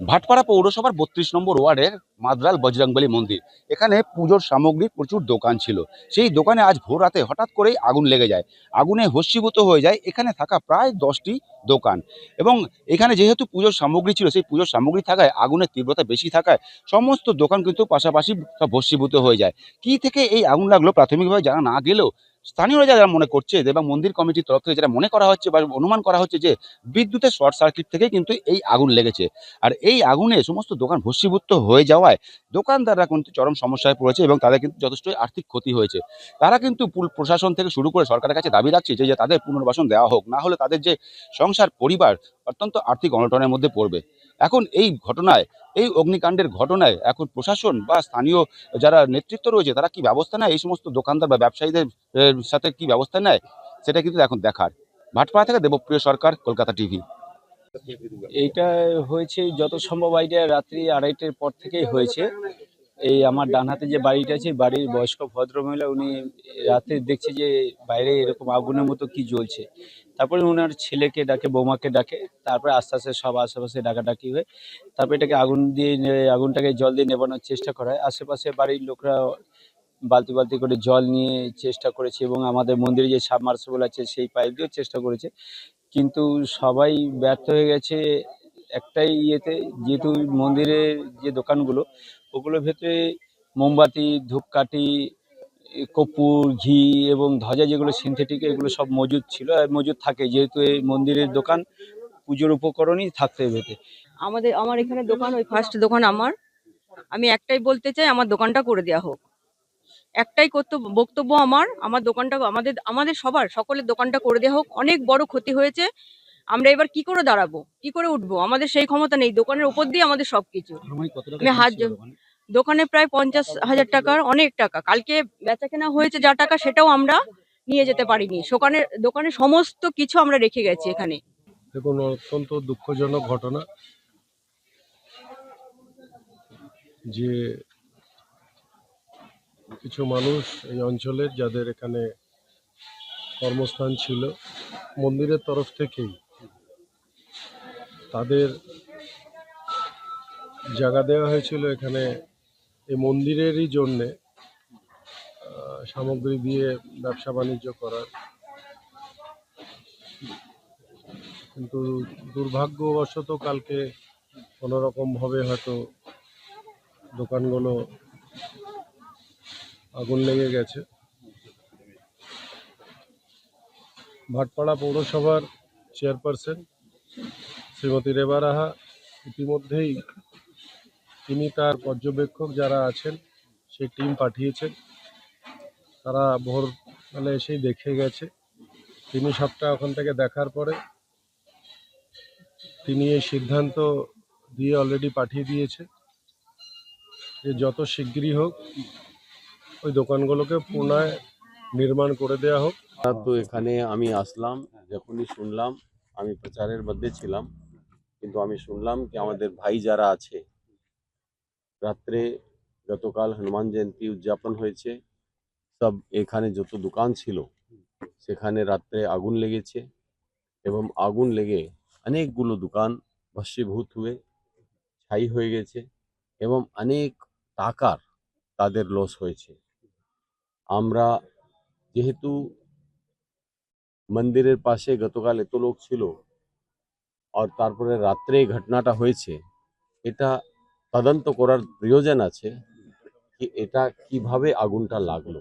ভাটপাড়া পৌরসভার ৩২ নম্বর ওয়ার্ডের মাদ্রাল বজরংবলী মন্দির। এখানে পুজোর সামগ্রীর প্রচুর দোকান ছিল। সেই দোকানে আজ ভোর রাতে হঠাৎ করেই আগুন লেগে যায়। আগুনে ভস্মীভূত হয়ে যায় এখানে থাকা প্রায় 10টি দোকান। এবং এখানে যেহেতু পুজোর সামগ্রী ছিল, সেই পুজোর সামগ্রী থাকায় আগুনের তীব্রতা বেশি থাকায় সমস্ত দোকান কিন্তু পাশাপাশি সব ভস্মীভূত হয়ে যায়। কি থেকে এই আগুন লাগলো প্রাথমিকভাবে জানা না গেলেও স্থানীয়রা যারা মনে করছে এবং মন্দির কমিটির তরফ থেকে যেটা মনে করা হচ্ছে বা অনুমান করা হচ্ছে যে বিদ্যুতের শর্ট সার্কিট থেকে কিন্তু এই আগুন লেগেছে। আর এই আগুনে সমস্ত দোকান ভস্মীভূত হয়ে যাওয়ায় দোকানদাররা কিন্তু চরম সমস্যায় পড়েছে এবং তাদের কিন্তু যথেষ্টই আর্থিক ক্ষতি হয়েছে। তারা কিন্তু প্রশাসন থেকে শুরু করে সরকারের কাছে দাবি রাখছে যে তাদের পুনর্বাসন দেওয়া হোক, না হলে তাদের যে সংসার পরিবার অত্যন্ত আর্থিক অনটনের মধ্যে পড়বে। এখন এই ঘটনায়, এই অগ্নিকাণ্ডের ঘটনায় এখন প্রশাসন বা স্থানীয় যারা নেতৃত্ব রয়েছে তারা কি ব্যবস্থা নেয়, এই সমস্ত দোকানদার বা ব্যবসায়ীদের সাথে কি ব্যবস্থা নেয়, সেটা কিন্তু এখন দেখার। ভাটপাড়া থেকে দেবপ্রিয় সরকার, কলকাতা টিভি। এইটা হয়েছে যত সম্ভব আইডিয়া রাত্রি 2:30টার পর থেকেই হয়েছে। এই আমার ডান হাতে যে বাড়িটা আছে, বাড়ির বয়স্ক ভদ্রমহিলা, উনি রাতে দেখছে যে বাইরে এরকম আগুনের মতো কি জ্বলছে। তারপরে ওনার ছেলেকে ডাকে, বৌমাকে ডাকে, তারপরে আস্তে আস্তে সব আশেপাশে ডাকাডাকি হয়ে তারপরে এটাকে আগুনটাকে জল দিয়ে নেবানোর চেষ্টা করা হয়। আশেপাশে বাড়ির লোকরা বালতি বালতি করে জল নিয়ে চেষ্টা করেছে এবং আমাদের মন্দিরে যে সাবমার্সিবল আছে সেই পাইপ দিয়েও চেষ্টা করেছে, কিন্তু সবাই ব্যর্থ হয়ে গেছে একটাই ইয়েতে। যেহেতু মন্দিরের যে দোকানগুলো, ওগুলোর ভেতরে মোমবাতি, ধূপকাঠি, কর্পূর, ঘি এবং ধ্বজা যেগুলো সিনথেটিক, এগুলো সব মজুদ ছিল আর মজুদ থাকে, যেহেতু এই মন্দিরের দোকান, পুজোর উপকরণই থাকতে হবে। আমার এখানে দোকান, ওই ফার্স্ট দোকান আমার। আমি একটাই বলতে চাই, আমার দোকানটা করে দেওয়া হোক। একটাই বক্তব্য আমার দোকানটা, আমাদের আমাদের সবার সকলের দোকানটা করে দেওয়া হোক। অনেক বড় ক্ষতি হয়েছে। আমরা এবার কি করে দাঁড়াবো, কি করে উঠবো? আমাদের সেই ক্ষমতা নেই। দোকানের উপর দিয়ে আমাদের সবকিছু। আমি দোকানে প্রায় 50,000 টাকার, অনেক টাকা। কালকে বেচা কেনা হয়েছে যা টাকা, সেটাও আমরা নিয়ে যেতে পারিনি। দোকানে সমস্ত কিছু আমরা রেখে গেছি এখানে। দেখুন, অত্যন্ত দুঃখজনক ঘটনা যে কিছু মানুষ এই অঞ্চলের, যাদের এখানে কর্মস্থান ছিল মন্দিরের তরফ থেকেই, তাদের জায়গা দেওয়া হয়েছিল এখানে এই মন্দিরেরই জন্যে সামগ্রী দিয়ে ব্যবসা বাণিজ্য করার। কিন্তু দুর্ভাগ্যবশত কালকে কোনোরকমভাবে হয়তো দোকানগুলো আগুন লেগে গেছে। ভাটপাড়া পৌরসভার চেয়ারপারসন শ্রীমতী রেবা রাহা ইতিমধ্যেই তিনি তার পর্যবেক্ষক যারা আছেন সেই টিম পাঠিয়েছেন। তারা ভোরবেলা এসেই দেখে গেছে। তিনি সবটা ওখান থেকে দেখার পরে তিনি এই সিদ্ধান্ত দিয়ে অলরেডি পাঠিয়ে দিয়েছে যে যত শিগগিরই হোক ওই দোকানগুলোকে পুনরায় নির্মাণ করে দেওয়া হোক। তো এখানে আমি আসলাম, যখনই শুনলাম, আমি প্রচারের মধ্যে ছিলাম, কিন্তু আমি শুনলাম কি আমাদের ভাই যারা আছে, রাত্রে গতকাল হনুমান জয়ন্তী উদযাপন হয়েছে, সব এখানে যত দোকান ছিল সেখানে রাত্রে আগুন লেগেছে এবং আগুন লেগে অনেকগুলো দোকান ভস্মীভূত হয়ে ছাই হয়ে গেছে এবং অনেক টাকার তাদের লস হয়েছে। আমরা যেহেতু মন্দিরের পাশে গতকাল এত লোক ছিল আর তারপরে রাত্রে ঘটনাটা হয়েছে, এটা তদন্ত করার প্রয়োজন আছে কি এটা কিভাবে আগুনটা লাগলো।